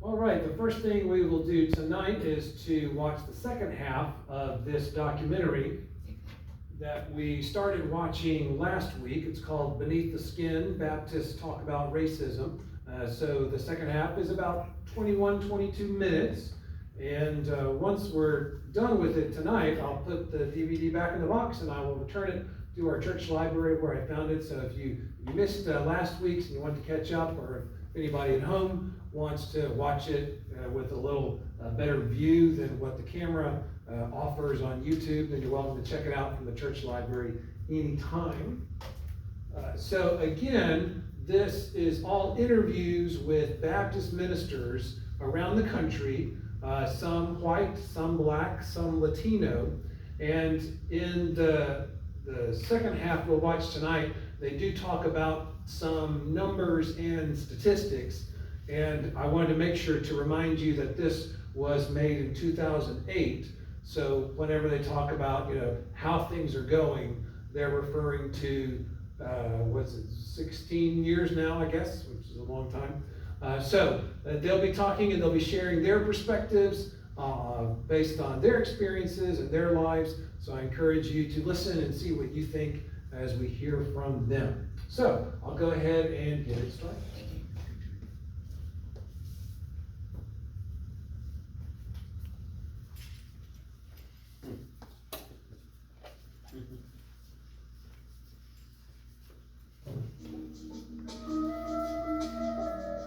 All right, the first thing we will do tonight is to watch the second half of this documentary that we started watching last week. It's called Beneath the Skin, Baptists Talk About Racism. So the second half is about 22 minutes. And once we're done with it tonight, I'll put the DVD back in the box and I will return it to our church library where I found it. So if you missed last week's and you want to catch up, or if anybody at home wants to watch it with a little better view than what the camera offers on YouTube, then you're welcome to check it out from the church library anytime. So again, this is all interviews with Baptist ministers around the country, some white, some black, some Latino. And in the second half we'll watch tonight, they do talk about some numbers and statistics. And I wanted to make sure to remind you that this was made in 2008. So whenever they talk about, how things are going, they're referring to, 16 years now, I guess, which is a long time. So they'll be talking and they'll be sharing their perspectives based on their experiences and their lives. So I encourage you to listen and see what you think as we hear from them. So I'll go ahead and get it started.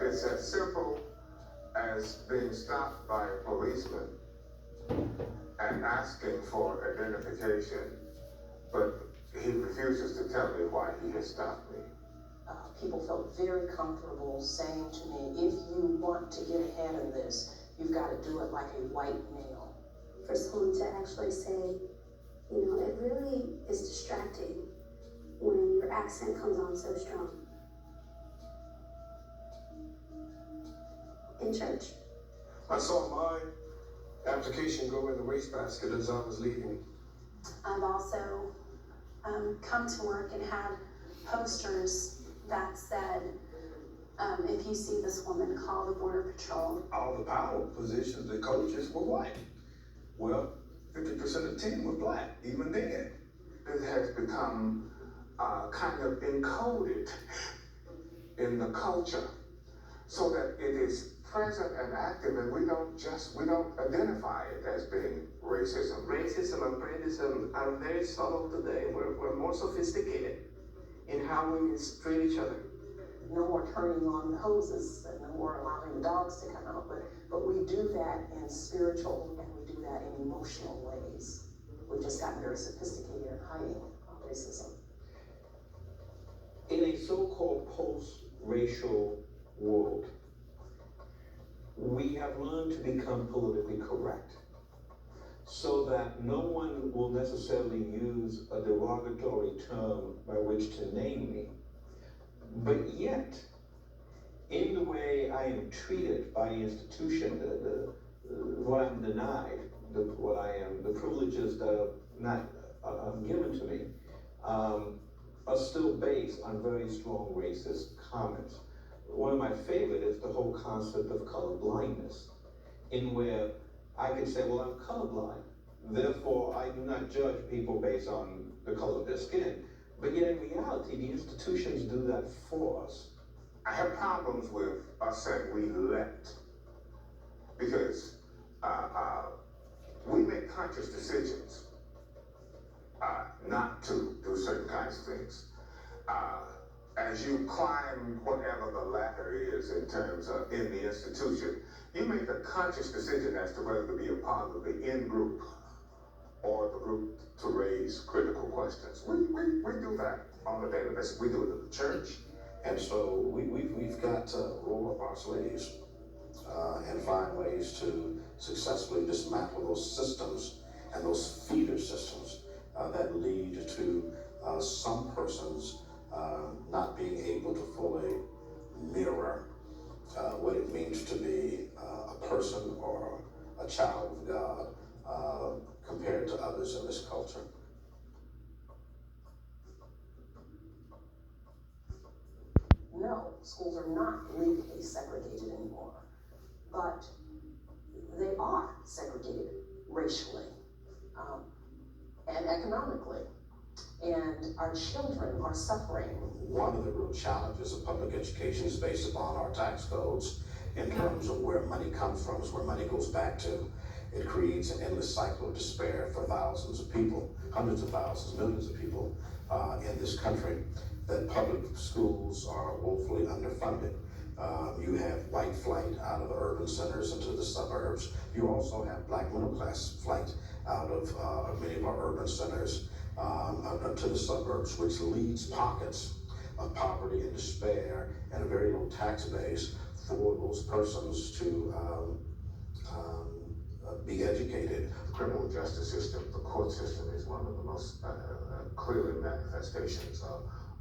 It's as simple as being stopped by a policeman and asking for identification, but he refuses to tell me why he has stopped me. People felt very comfortable saying to me, if you want to get ahead of this, you've got to do it like a white male. For someone to actually say, it really is distracting when your accent comes on so strong. In church. I saw my application go in the wastebasket as I was leaving. I've also come to work and had posters that said, if you see this woman, call the Border Patrol. All the power positions, the coaches were white. Well, 50% of the team were black, even then. It has become kind of encoded in the culture so that it is present and active, and we don't identify it as being racism. Racism and prejudice are very subtle today. We're more sophisticated in how we treat each other. No more turning on the hoses and no more allowing the dogs to come out, but we do that in spiritual and we do that in emotional ways. We've just gotten very sophisticated in hiding racism. In a so-called post-racial world, we have learned to become politically correct so that no one will necessarily use a derogatory term by which to name me. But yet, in the way I am treated by institution, what I'm denied, the privileges that are not given to me, are still based on very strong racist comments. One of my favorite is the whole concept of color blindness, in where I could say, well, I'm colorblind, therefore I do not judge people based on the color of their skin. But yet in reality, the institutions do that for us. I have problems with us saying we let, because we make conscious decisions not to do certain kinds of things. As you climb whatever the ladder is in terms of in the institution, you make a conscious decision as to whether to be a part of the in-group or the group to raise critical questions. We do that on a daily basis. We do it in the church. And so we've got to roll up our sleeves and find ways to successfully dismantle those systems and those feeder systems that lead to some persons not being able to fully mirror what it means to be a person or a child of God compared to others in this culture. No, schools are not legally segregated anymore. but they are segregated racially and economically, and our children are suffering. One of the real challenges of public education is based upon our tax codes in terms of where money comes from, is where money goes back to. It creates an endless cycle of despair for thousands of people, hundreds of thousands, millions of people in this country, that public schools are woefully underfunded. You have white flight out of the urban centers into the suburbs. You also have black middle class flight out of many of our urban centers to the suburbs, which leads pockets of poverty and despair and a very low tax base for those persons to be educated. The criminal justice system, the court system, is one of the most clearly manifestations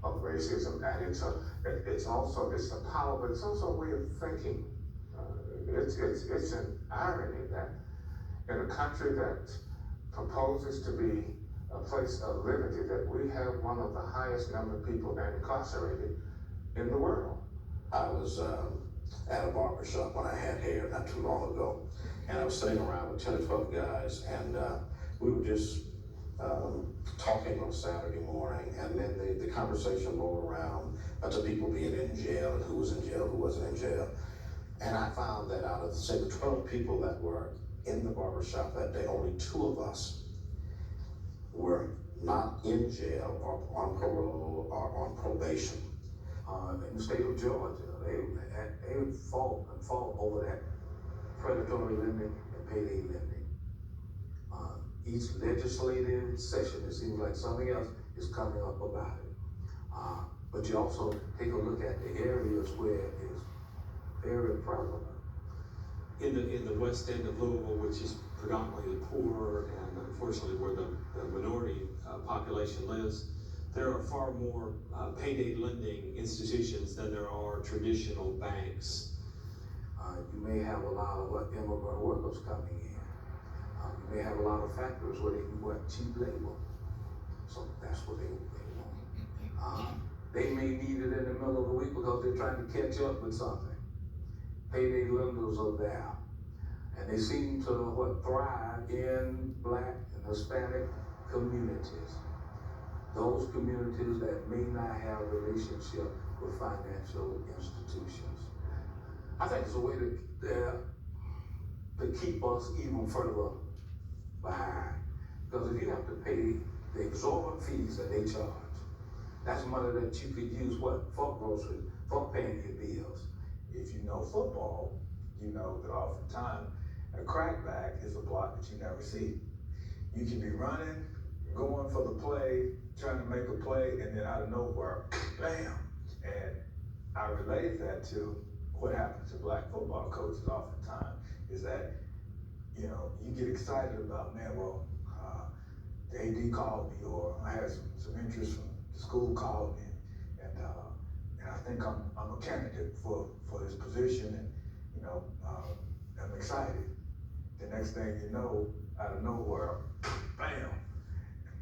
of racism, and it's a power, but it's also a way of thinking. It's an irony that in a country that proposes to be a place of liberty, that we have one of the highest number of people incarcerated in the world. I was at a barber shop when I had hair not too long ago, and I was sitting around with 10 or 12 guys, and we were just talking on Saturday morning, and then the conversation rolled around to people being in jail, and who was in jail, who wasn't in jail. And I found that out of, say, the 12 people that were in the barber shop that day, only 2 of us were not in jail or on parole or on probation. In the state of Georgia, they fought over that predatory lending and payday lending. Each legislative session, it seems like something else is coming up about it. But you also take a look at the areas where it is very prevalent. In the west end of Louisville, which is predominantly the poor and unfortunately where the minority population lives, there are far more payday lending institutions than there are traditional banks. You may have a lot of immigrant workers coming in. You may have a lot of factories where they can work cheap labor. So that's what they want. They may need it in the middle of the week because they're trying to catch up with something. Payday lenders are there. And they seem to thrive in Black and Hispanic communities. Those communities that may not have a relationship with financial institutions. I think it's a way to keep us even further behind. Because if you have to pay the exorbitant fees that they charge, that's money that you could use for groceries, for paying your bills. If you know football, you know that oftentimes a crackback is a block that you never see. You can be running, going for the play, trying to make a play, and then out of nowhere, bam! And I relate that to what happens to Black football coaches oftentimes, is that, you get excited about, man, well, the AD called me, or I had some interest from the school called me, and I think I'm a candidate for this position, and I'm excited. The next thing you know, out of nowhere, bam!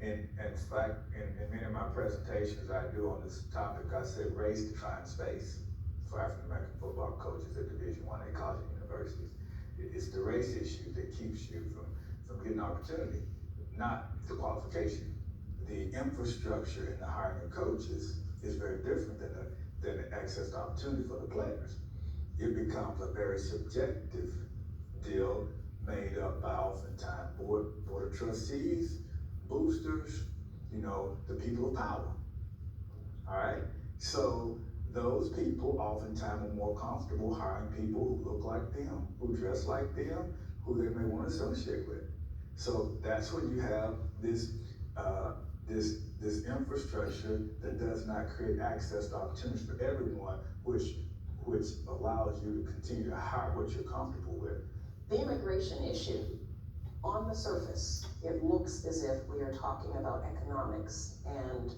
And in fact, in many of my presentations I do on this topic, I said race defines space for African American football coaches at Division I college and universities. It's the race issue that keeps you from getting opportunity, not the qualification. The infrastructure in the hiring of coaches is very different than the access to opportunity for the players. It becomes a very subjective deal made up by oftentimes board of trustees, boosters, the people of power. All right? So those people oftentimes are more comfortable hiring people who look like them, who dress like them, who they may want to associate with. So that's when you have this infrastructure that does not create access to opportunities for everyone, which allows you to continue to hire what you're comfortable with. The immigration issue, on the surface, it looks as if we are talking about economics and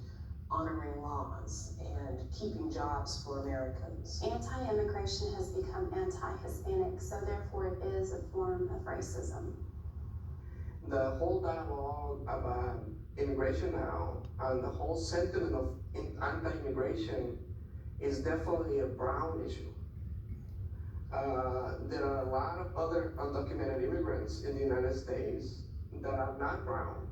honoring laws and keeping jobs for Americans. Anti-immigration has become anti-Hispanic, so therefore it is a form of racism. The whole dialogue about immigration now and the whole sentiment of anti-immigration is definitely a brown issue. There are a lot of other undocumented immigrants in the United States that are not brown,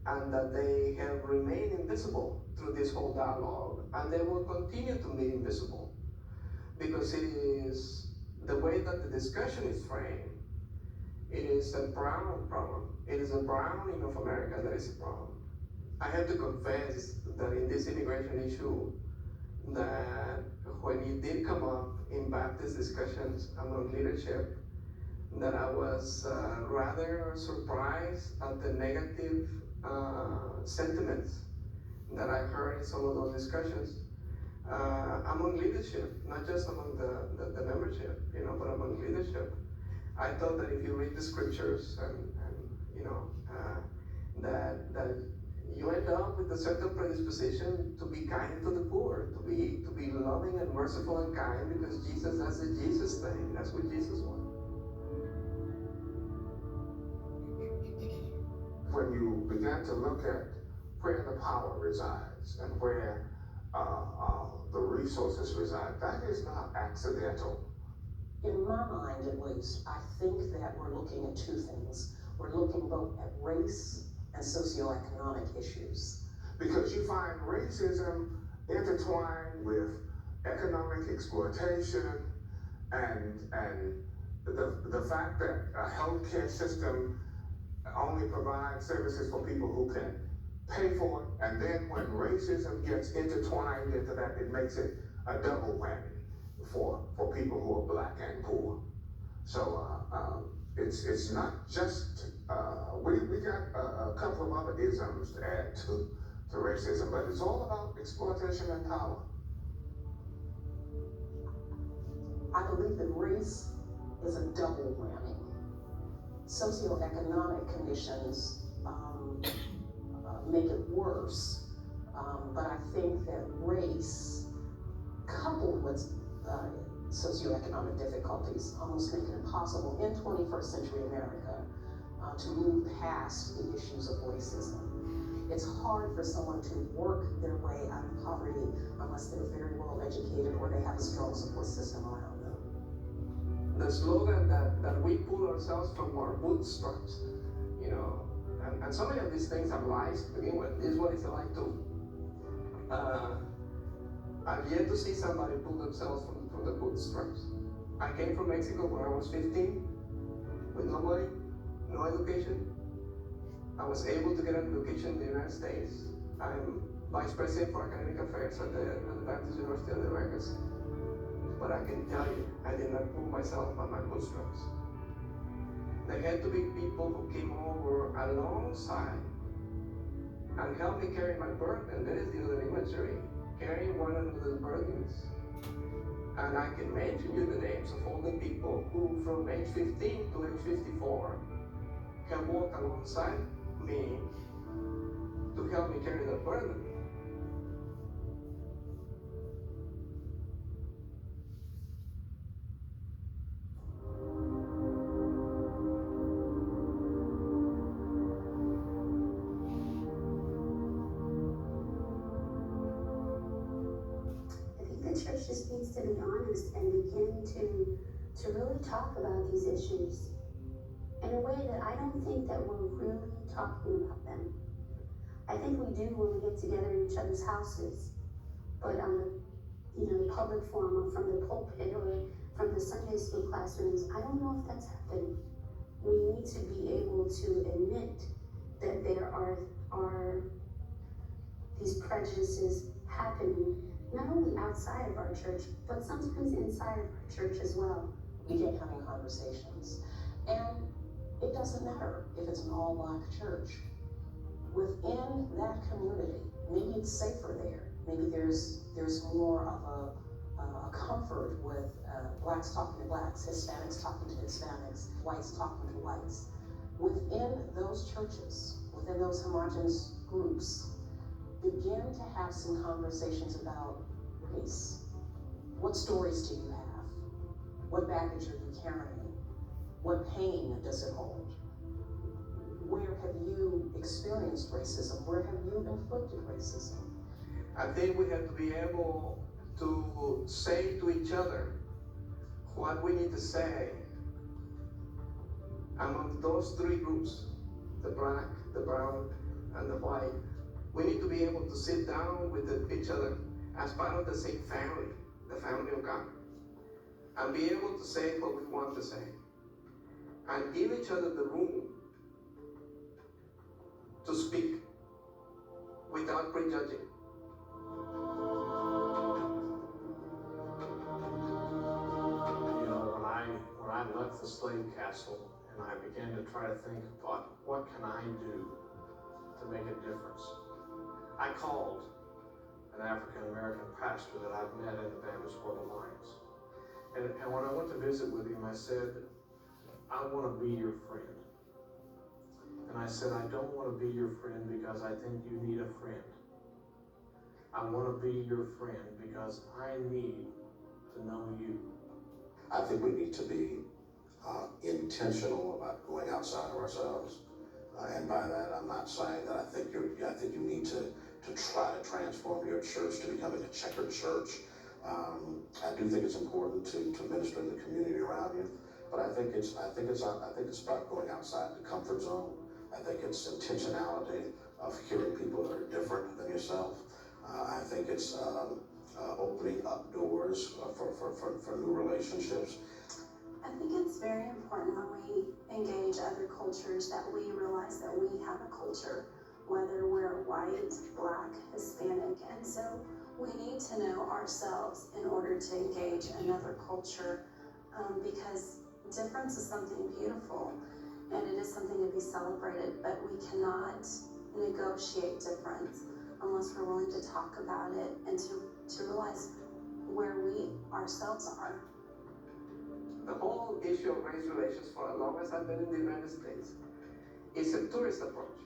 and that they have remained invisible through this whole dialogue, and they will continue to be invisible because it is the way that the discussion is framed. It is a brown problem. It is a browning of America that is a problem. I have to confess that in this immigration issue, that when it did come up in Baptist discussions among leadership, that I was rather surprised at the negative sentiments that I heard in some of those discussions among leadership, not just among the membership, but among leadership. I thought that if you read the scriptures and that you end up with a certain predisposition to be kind to the poor, to be loving and merciful and kind, because Jesus, that's the Jesus thing. That's what Jesus wanted. When you began to look at where the power resides and where the resources reside, that is not accidental. In my mind, at least, I think that we're looking at two things. We're looking both at race and socioeconomic issues. Because you find racism intertwined with economic exploitation and the fact that a healthcare system only provides services for people who can pay for it, and then when racism gets intertwined into that, it makes it a double whammy for people who are black and poor. So it's not just, we got a couple of other isms to add to racism, but it's all about exploitation and power. I believe that race is a double whammy. Socioeconomic conditions make it worse, but I think that race, coupled with socioeconomic difficulties, almost make it impossible in 21st century America to move past the issues of racism. It's hard for someone to work their way out of poverty unless they're very well educated or they have a strong support system around them. The slogan that we pull ourselves from our bootstraps, and so many of these things are lies to begin with. This is what it's like to. I've yet to see somebody pull themselves from the bootstraps. I came from Mexico when I was 15 with no money, no education. I was able to get an education in the United States. I'm Vice President for Academic Affairs at the Baptist University of the Americas. But I can tell you, I did not pull myself by my bootstraps. There had to be people who came over alongside and helped me carry my burden. That is the other imagery, carrying one another's burdens. And I can mention you the names of all the people who from age 15 to age 54 have walked alongside me to help me carry that burden. The church just needs to be honest and begin to really talk about these issues in a way that I don't think that we're really talking about them. I think we do when we get together in each other's houses, but on the public forum or from the pulpit or from the Sunday school classrooms, I don't know if that's happening. We need to be able to admit that there are these prejudices happening not only outside of our church, but sometimes inside of our church as well. We get having conversations, and it doesn't matter if it's an all-black church. Within that community, maybe it's safer there. Maybe there's more of a comfort with blacks talking to blacks, Hispanics talking to Hispanics, whites talking to whites. Within those churches, within those homogenous groups, begin to have some conversations about race. What stories do you have? What baggage are you carrying? What pain does it hold? Where have you experienced racism? Where have you inflicted racism? I think we have to be able to say to each other what we need to say among those three groups, the black, the brown, and the white. We need to be able to sit down with each other as part of the same family, the family of God, and be able to say what we want to say, and give each other the room to speak without prejudging. You know, when I left the slave castle and I began to try to think about what can I do to make a difference, I called an African American pastor that I've met in the Baptist World Alliance. And when I went to visit with him, I said, I want to be your friend. And I said, I don't want to be your friend because I think you need a friend. I want to be your friend because I need to know you. I think we need to be intentional about going outside of ourselves. And by that, I'm not saying that I think you need to try to transform your church to becoming a checkered church. I do think it's important to minister in the community around you, but I think it's about going outside the comfort zone. I think it's intentionality of hearing people that are different than yourself. I think it's opening up doors for new relationships. I think it's very important when we engage other cultures that we realize that we have a culture, whether we're white, black, Hispanic, and so we need to know ourselves in order to engage another culture, because difference is something beautiful and it is something to be celebrated, but we cannot negotiate difference unless we're willing to talk about it and to realize where we ourselves are. The whole issue of race relations, for as long as I've been in the United States, is a tourist approach.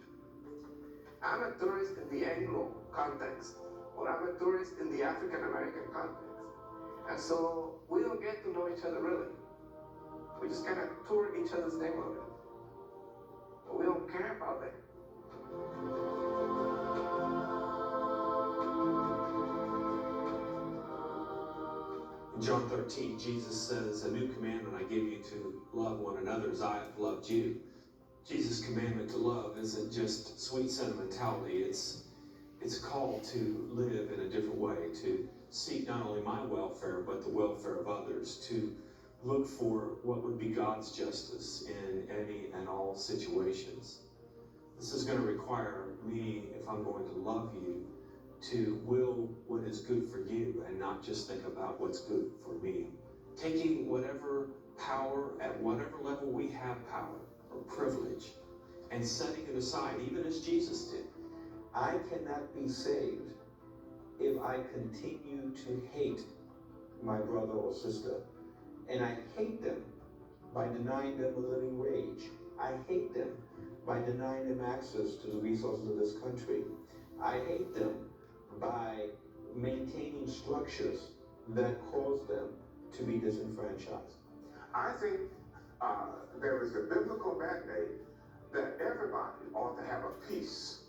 I'm a tourist in the Anglo context, or I'm a tourist in the African American context. And so we don't get to know each other really. We just kind of tour each other's neighborhood. But we don't care about that. In John 13, Jesus says, a new commandment I give you to love one another as I have loved you. Jesus' commandment to love isn't just sweet sentimentality, it's a call to live in a different way, to seek not only my welfare, but the welfare of others, to look for what would be God's justice in any and all situations. This is going to require me, if I'm going to love you, to will what is good for you and not just think about what's good for me. Taking whatever power, at whatever level we have power or privilege, and setting it aside, even as Jesus did. I cannot be saved if I continue to hate my brother or sister. And I hate them by denying them a living wage. I hate them by denying them access to the resources of this country. I hate them by maintaining structures that cause them to be disenfranchised. I think there is a biblical mandate that everybody ought to have a peace.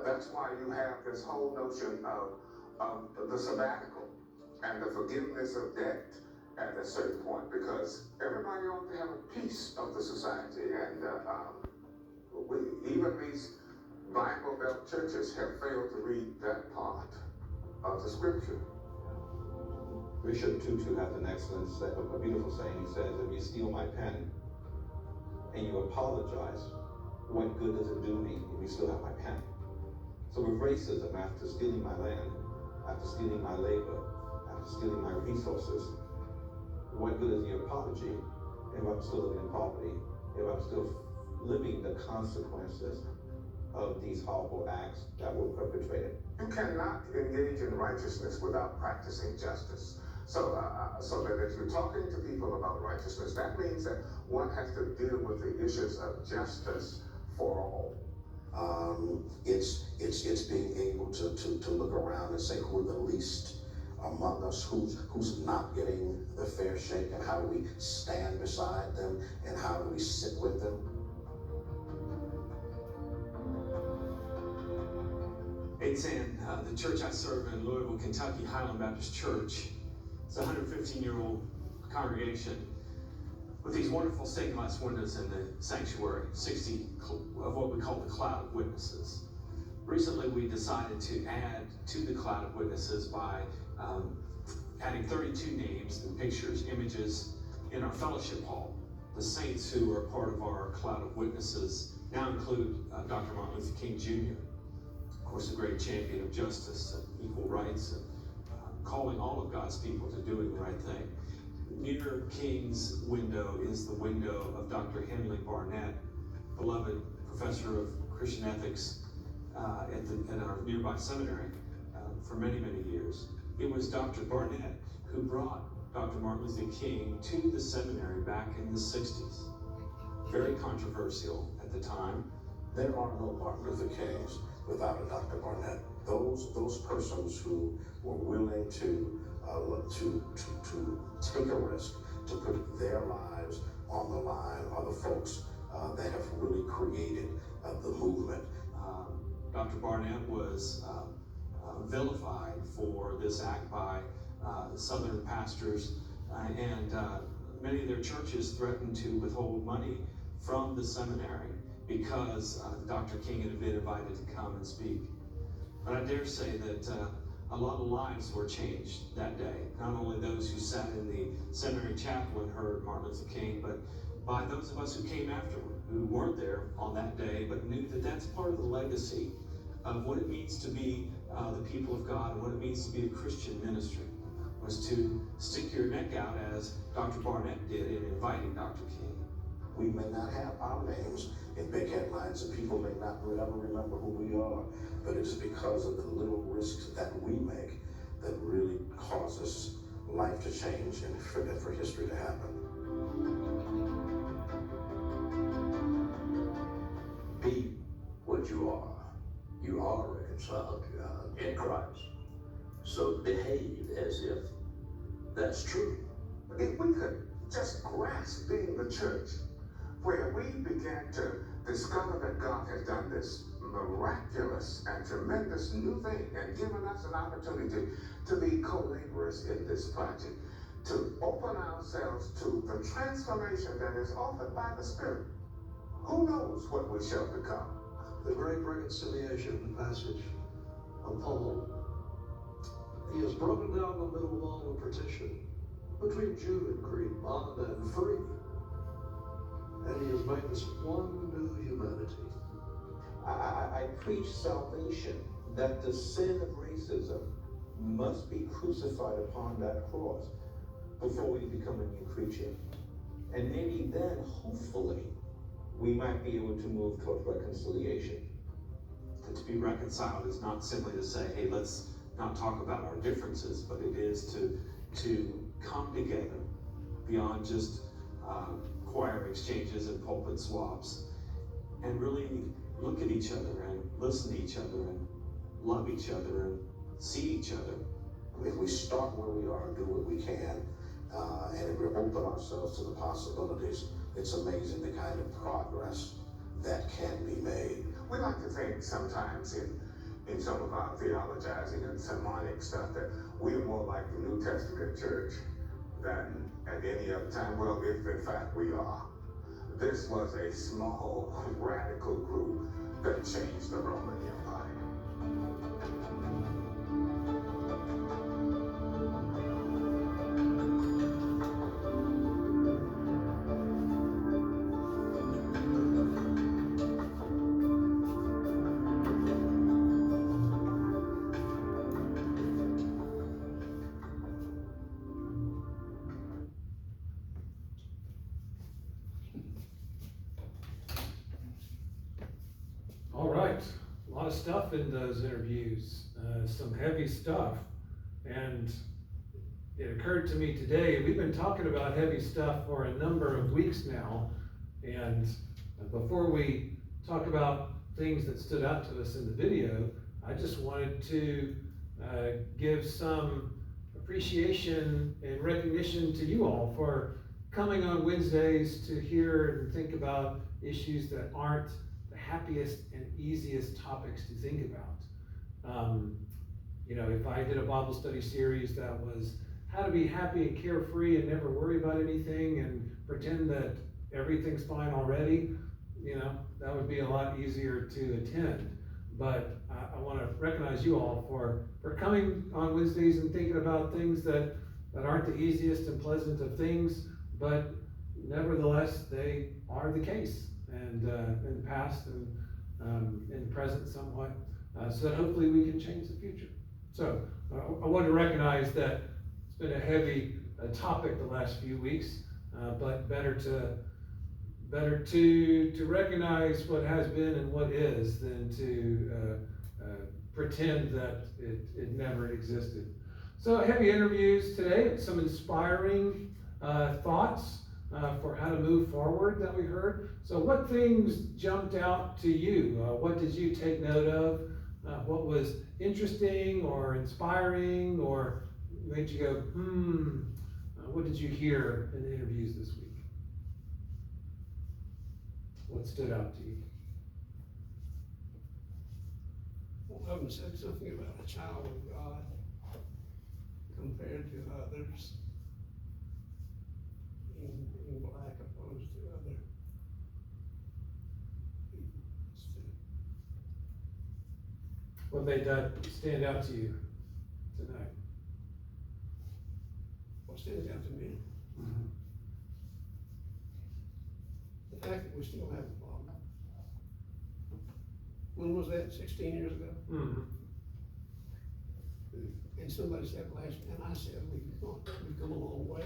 That's why you have this whole notion of the sabbatical and the forgiveness of debt at a certain point, because everybody ought to have a piece of the society. And even these Bible Belt churches have failed to read that part of the scripture. Bishop Tutu has an excellent, a beautiful saying. He says, if you steal my pen and you apologize, what good does it do me if you still have my pen? So with racism, after stealing my land, after stealing my labor, after stealing my resources, what good is the apology if I'm still living in poverty, if I'm still living the consequences of these horrible acts that were perpetrated? You cannot engage in righteousness without practicing justice. So that if you're talking to people about righteousness, that means that one has to deal with the issues of justice for all. It's being able to look around and say who are the least among us, who's not getting the fair shake, and how do we stand beside them, and how do we sit with them. It's in the church I serve in Louisville, Kentucky, Highland Baptist Church. It's a 115-year-old congregation with these wonderful stained glass windows in the sanctuary, 60 of what we call the cloud of witnesses. Recently, we decided to add to the cloud of witnesses by adding 32 names and pictures, images in our fellowship hall. The saints who are part of our cloud of witnesses now include Dr. Martin Luther King Jr., of course, a great champion of justice and equal rights, and calling all of God's people to doing the right thing. Near King's window is the window of Dr. Henley Barnett, beloved professor of Christian ethics at our nearby seminary for many, many years. It was Dr. Barnett who brought Dr. Martin Luther King to the seminary back in the 60s. Very controversial at the time. There are no Martin Luther Kings without a Dr. Barnett. Those persons who were willing to take a risk, to put their lives on the line, are the folks that have really created the movement. Dr. Barnett was vilified for this act by Southern pastors, and many of their churches threatened to withhold money from the seminary because Dr. King had been invited to come and speak. But I dare say that a lot of lives were changed that day. Not only those who sat in the seminary chapel and heard Martin Luther King, but by those of us who came afterward, who weren't there on that day, but knew that that's part of the legacy of what it means to be the people of God and what it means to be a Christian ministry, was to stick your neck out as Dr. Barnett did in inviting Dr. King. We may not have our names in big headlines, and people may not ever remember who we are, but it is because of the little risks that we make that really causes life to change and for history to happen. Be what you are. You are reconciled to God in Christ. So behave as if that's true. If we could just grasp being the church, where we began to discover that God has done this miraculous and tremendous new thing and given us an opportunity to be co-laborers in this project, to open ourselves to the transformation that is offered by the Spirit. Who knows what we shall become? The great reconciliation passage of Paul. He has broken down the middle wall of partition between Jew and Greek, bond and free. And he has made us one new humanity. I preach salvation, that the sin of racism must be crucified upon that cross before we become a new creature. And maybe then, hopefully, we might be able to move towards reconciliation. That to be reconciled is not simply to say, hey, let's not talk about our differences, but it is to come together beyond just choir exchanges and pulpit swaps, and really look at each other and listen to each other and love each other and see each other. If we start where we are and do what we can, and if we open ourselves to the possibilities, it's amazing the kind of progress that can be made. We like to think sometimes in some of our theologizing and sermonic stuff that we're more like the New Testament church than at any other time. Well, if in fact we are. This was a small, radical group that changed the Roman Empire. All right, a lot of stuff in those interviews, some heavy stuff. And it occurred to me today, we've been talking about heavy stuff for a number of weeks now. And before we talk about things that stood out to us in the video, I just wanted to give some appreciation and recognition to you all for coming on Wednesdays to hear and think about issues that aren't the happiest and easiest topics to think about. You know, if I did a Bible study series that was how to be happy and carefree and never worry about anything and pretend that everything's fine already, that would be a lot easier to attend. But I want to recognize you all for coming on Wednesdays and thinking about things that aren't the easiest and pleasant of things, but nevertheless, they are the case, and in the past and in the present somewhat, so that hopefully we can change the future. So I want to recognize that it's been a heavy topic the last few weeks, but better to recognize what has been and what is than to pretend that it never existed. So heavy interviews today, some inspiring thoughts for how to move forward that we heard. So what things jumped out to you? What did you take note of? What was interesting or inspiring or made you go, what did you hear in the interviews this week? What stood out to you? One of them said something about a child of God compared to others, being black opposed to other people. What made that stand out to you tonight? What stands out to me? Mm-hmm. The fact that we still have a problem. When was that? 16 years ago? Mm-hmm. And somebody said and I said, we've come a long way,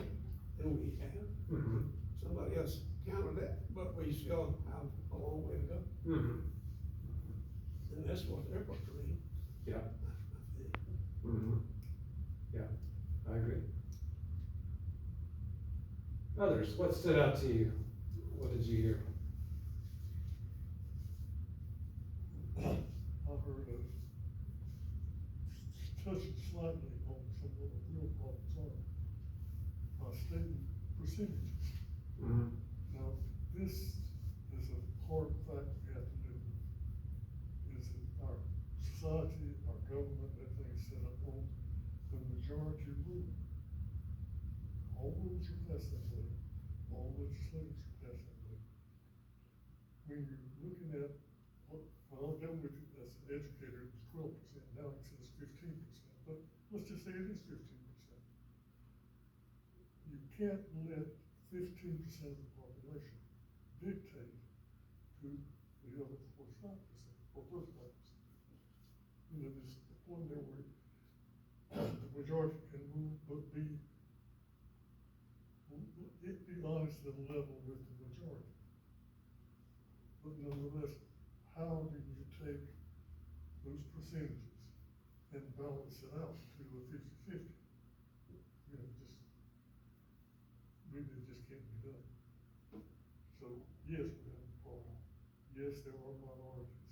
and we have. Mm-hmm. Somebody else countered that, but we still have a long way to go. Mm-hmm. And that's what they're supposed to read. Yeah. I think. Mm-hmm. Yeah, I agree. Others, what stood out to you? What did you hear? I heard touching slightly on some of the real problems are stating percentages. Mm-hmm. Now, this is a hard fact we have to live with. Is that our society, our government, everything is set up on the majority rule. All rules are passed that way. All legislators are passed that way. When you're looking at when I'm done with it as an educator, it was 12%, now it says 15%, but let's just say it is 15%. You can't let 15% of the population dictate to the other 45% or 35%. There's the point there where the majority can rule, but be honest and level with the majority. But nonetheless, how do you take those percentages and balance it out to a 50-50? It just can't be done. So, yes, we have a problem. Yes, there are minorities.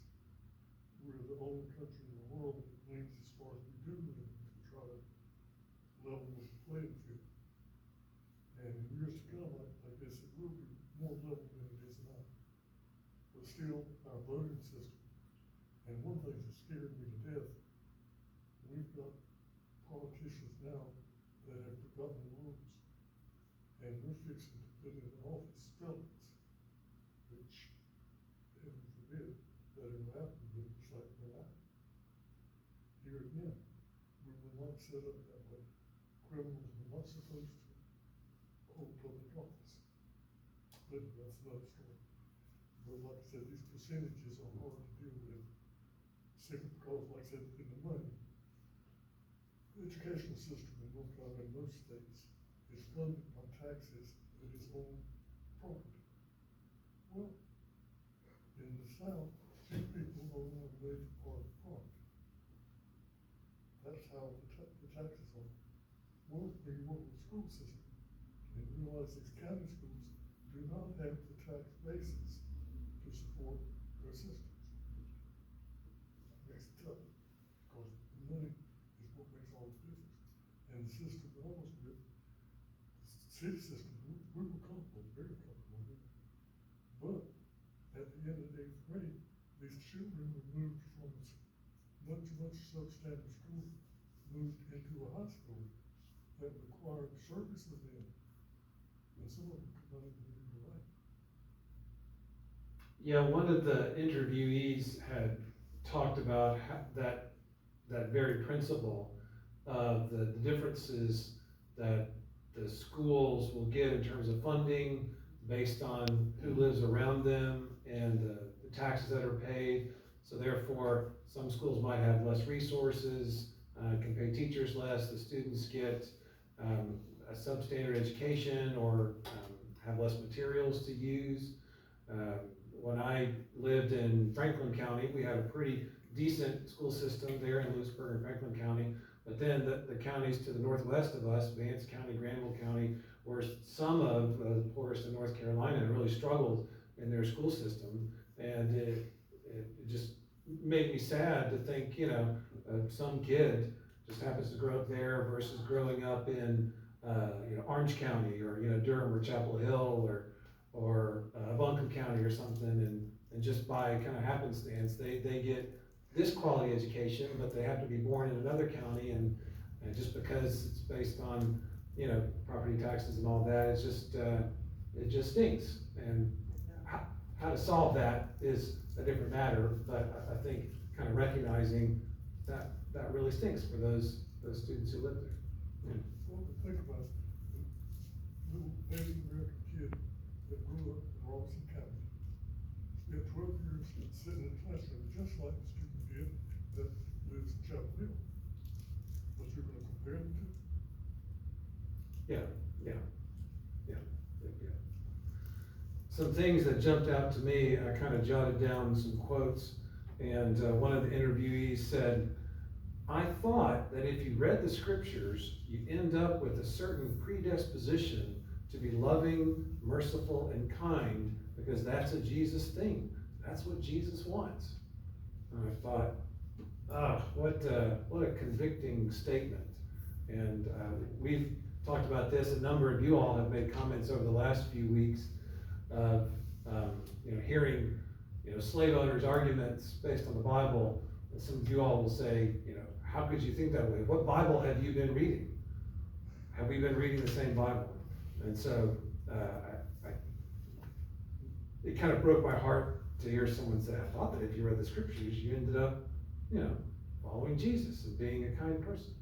We're the only country in the world that leans as far as we do lean to try to level the playing field. And in years to come, I guess it will be more level than it is now. But still, our voting system, and one thing that scared me to death, we've got politicians now that have forgotten the rules, and we're fixing to put into office felons, which, heaven forbid, that ever happen, but it's like we're not. Here again, we were not set up that way. Criminals were not supposed to hold public office. But that's another story. But like I said, these percentages are hard to deal with, simply because, like I said, in the money, the educational system in North Carolina and most states is funded by taxes that is on property. Well, in the South, few people own a major part of property. That's how the taxes are. Well, when you work with the school system, and realize these county schools do not have the tax basis to support their systems. It makes it tough, because the money is what makes all the difference. And the system that I was with, the city system, we were comfortable, very comfortable with it. But at the end of the 8th grade, these children were moved from much substandard school, moved into a high school, that require services in, and some of them could not even read or write. Yeah, one of the interviewees had talked about that very principle of the differences that the schools will get in terms of funding based on who lives around them and the taxes that are paid. So therefore, some schools might have less resources, can pay teachers less, the students get a substandard education or have less materials to use. When I lived in Franklin County, we had a pretty decent school system there in Lewisburg and Franklin County. But then the counties to the northwest of us, Vance County, Granville County, were some of the poorest in North Carolina and really struggled in their school system. And it just made me sad to think, some kid just happens to grow up there versus growing up in, Orange County or, Durham or Chapel Hill or Buncombe County or something. And just by kind of happenstance, they get this quality education, but they have to be born in another county, and just because it's based on, property taxes and all that, it's just, it just stinks. And how to solve that is a different matter, but I think kind of recognizing that really stinks for those students who live there. Yeah. Well, but think about the little Native American kid that grew up in Robeson County. Spent 12 years sitting in a classroom just like the student did that lives in Chapel Hill. But you're gonna compare the two? Yeah. Some things that jumped out to me, I kind of jotted down some quotes, and one of the interviewees said, "I thought that if you read the scriptures, you end up with a certain predisposition to be loving, merciful, and kind, because that's a Jesus thing. That's what Jesus wants." And I thought, what a convicting statement. And we've talked about this. A number of you all have made comments over the last few weeks of hearing slave owners' arguments based on the Bible. And some of you all will say, how could you think that way? What Bible have you been reading? Have we been reading the same Bible? And so it kind of broke my heart to hear someone say, I thought that if you read the scriptures, you ended up, following Jesus and being a kind person.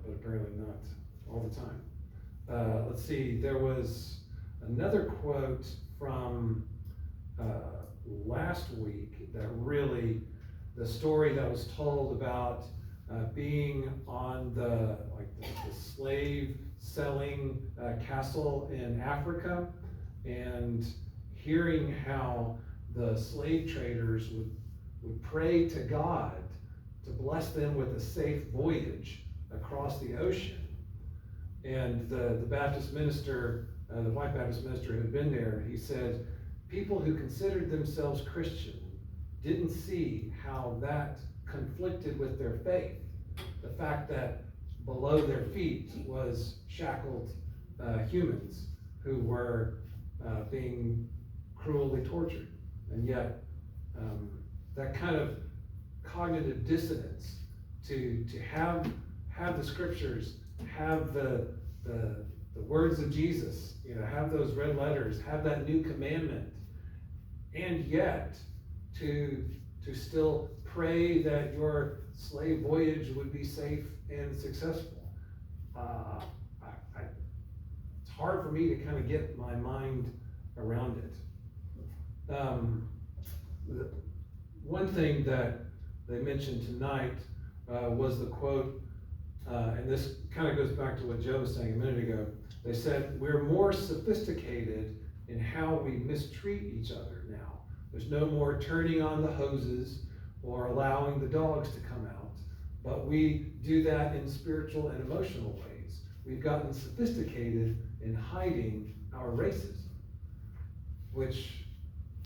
But apparently not all the time. Let's see, there was another quote from last week that really, the story that was told about being on the slave selling castle in Africa, and hearing how the slave traders would pray to God to bless them with a safe voyage across the ocean. And the Baptist minister, the white Baptist minister who had been there, he said, people who considered themselves Christian didn't see how that conflicted with their faith. The fact that below their feet was shackled humans who were being cruelly tortured. And yet, that kind of cognitive dissonance to have the scriptures, have the words of Jesus, have those red letters, have that new commandment, and yet to still pray that your slave voyage would be safe and successful. It's hard for me to kind of get my mind around it. One thing that they mentioned tonight was the quote, and this kind of goes back to what Joe was saying a minute ago. They said, we're more sophisticated in how we mistreat each other now. There's no more turning on the hoses or allowing the dogs to come out, but we do that in spiritual and emotional ways. We've gotten sophisticated in hiding our racism, which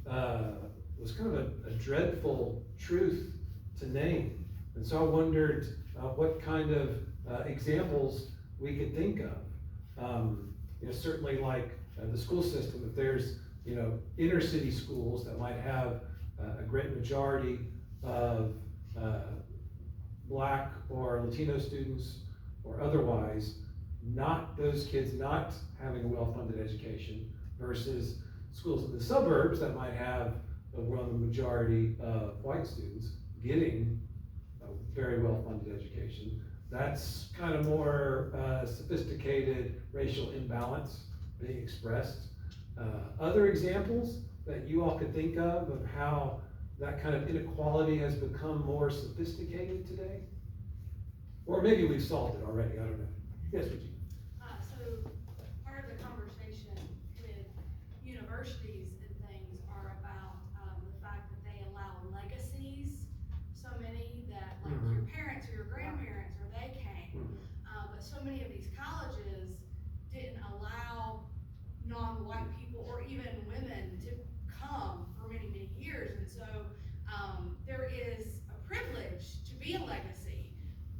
was kind of a dreadful truth to name. And so I wondered what kind of examples we could think of. Certainly like the school system, if there's inner city schools that might have a great majority of Black or Latino students or otherwise, not those kids not having a well-funded education versus schools in the suburbs that might have a overwhelming majority of white students getting a very well-funded education. That's kind of more sophisticated racial imbalance being expressed. Other examples that you all could think of how that kind of inequality has become more sophisticated today? Or maybe we've solved it already, I don't know. Yes, Regina? So part of the conversation with universities and things are about the fact that they allow legacies, so many that like your parents or your grandparents or they came, but so many of these colleges didn't allow non-white people or even women to come for many, many years, and so there is a privilege to be a legacy.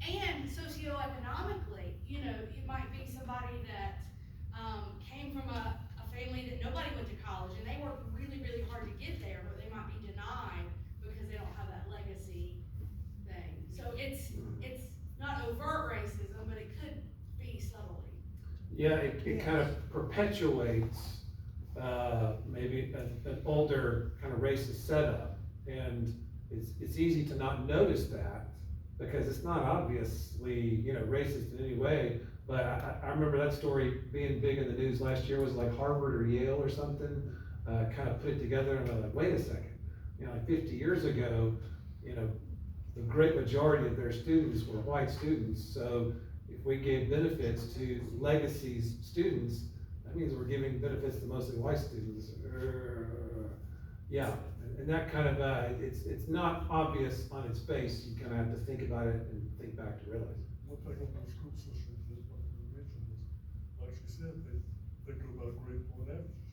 And socioeconomically, it might be somebody that came from a family that nobody went to college and they worked really, really hard to get there, but they might be denied because they don't have that legacy thing. So it's not overt racism, but it could be subtly. Yeah, it kind of perpetuates maybe an older kind of racist setup, and it's easy to not notice that because it's not obviously racist in any way. But I remember that story being big in the news last year. Was like Harvard or Yale or something kind of put it together, and I'm like, wait a second, like 50 years ago, the great majority of their students were white students. So if we gave benefits to legacies students, that means we're giving benefits to mostly white students. Yeah, and that kind of, it's not obvious on its face. You kind of have to think about it and think back to realize it. One thing on the school system that I mentioned is, like she said, they go by grade point averages.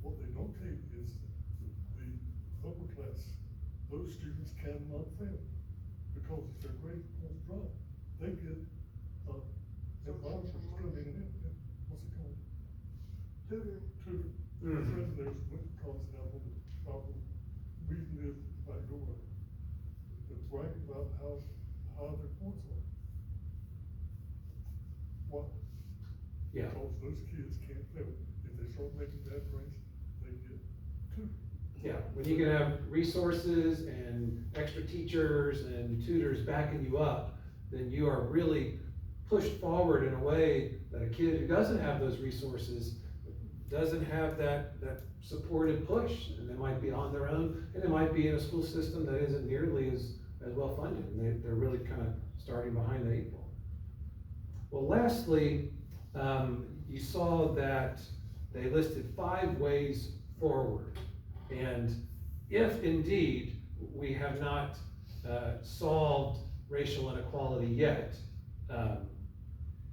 What they don't tell you is the upper class, those students cannot fail because if their grade points drop, they get advisors come in and what's it called? Tutor. A friend of theirs went to college down on the problem. We live back door. They're bragging about how high their points are. Why? Yeah. Because those kids can't fail. If they start making bad grades, they get tutored. Yeah, when you can have resources and extra teachers and tutors backing you up, then you are really pushed forward in a way that a kid who doesn't have those resources doesn't have that supported push, and they might be on their own, and they might be in a school system that isn't nearly as well funded, and they're really kind of starting behind the eight ball. Well, lastly, you saw that they listed 5 ways forward, and if indeed we have not solved racial inequality yet,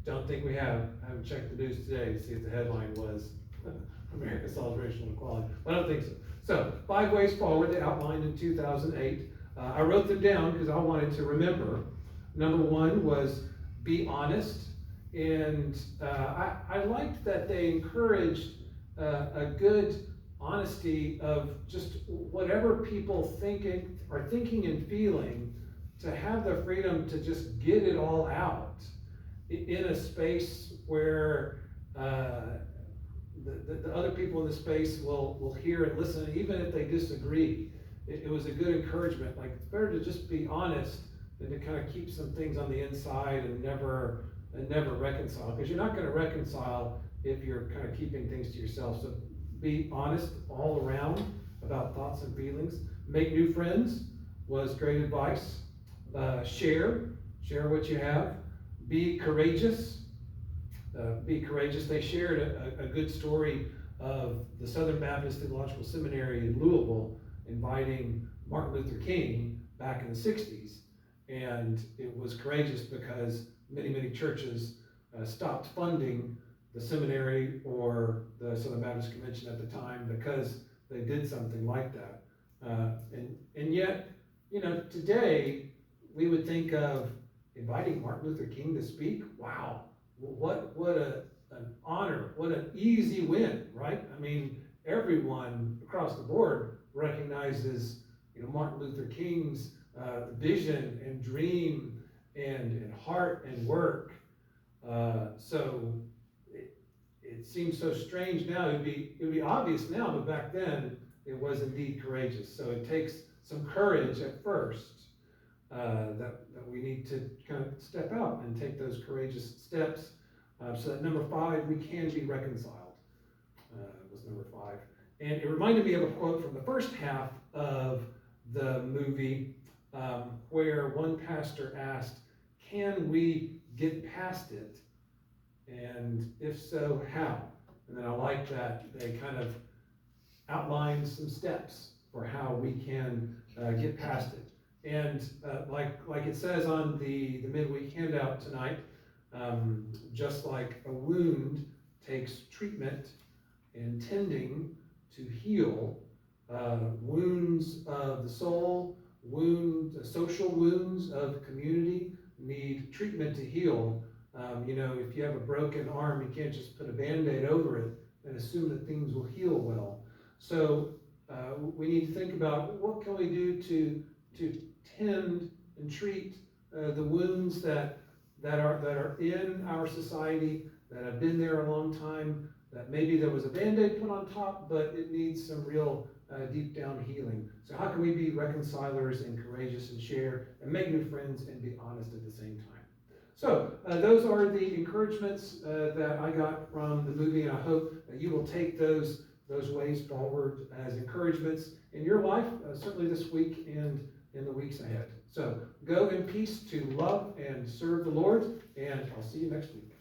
don't think we have. I haven't checked the news today to see if the headline was America solves racial inequality. I don't think so. So 5 ways forward they outlined in 2008. I wrote them down because I wanted to remember. Number 1 was be honest. And I liked that they encouraged a good honesty of just whatever people are thinking and feeling, to have the freedom to just get it all out in a space where the other people in the space will hear and listen, even if they disagree. It was a good encouragement. Like, it's better to just be honest than to kind of keep some things on the inside and never reconcile, because you're not going to reconcile if you're kind of keeping things to yourself. So be honest all around about thoughts and feelings. Make new friends was great advice. Share what you have. Be courageous. Be courageous. They shared a good story of the Southern Baptist Theological Seminary in Louisville inviting Martin Luther King back in the 60s. And it was courageous because many churches stopped funding the seminary or the Southern Baptist Convention at the time because they did something like that. And yet, today we would think of inviting Martin Luther King to speak. Wow, what an honor, what an easy win, right? I mean, everyone across the board recognizes Martin Luther King's vision and dream and heart and work. So it seems so strange now. It'd be obvious now, but back then it was indeed courageous. So it takes some courage at first, that we need to kind of step out and take those courageous steps, so that number 5, we can be reconciled, was number 5. And it reminded me of a quote from the first half of the movie, where one pastor asked, can we get past it? And if so, how? And then I like that they kind of outlined some steps for how we can get past it. And like it says on the midweek handout tonight, just like a wound takes treatment and tending to heal, wounds of the soul, social wounds of community need treatment to heal. If you have a broken arm, you can't just put a Band-Aid over it and assume that things will heal well. So we need to think about what can we do to tend and treat the wounds that are in our society, that have been there a long time, that maybe there was a Band-Aid put on top, but it needs some real deep down healing. So how can we be reconcilers and courageous and share and make new friends and be honest at the same time? So those are the encouragements that I got from the movie, and I hope that you will take those ways forward as encouragements in your life, certainly this week and in the weeks ahead. So go in peace to love and serve the Lord, and I'll see you next week.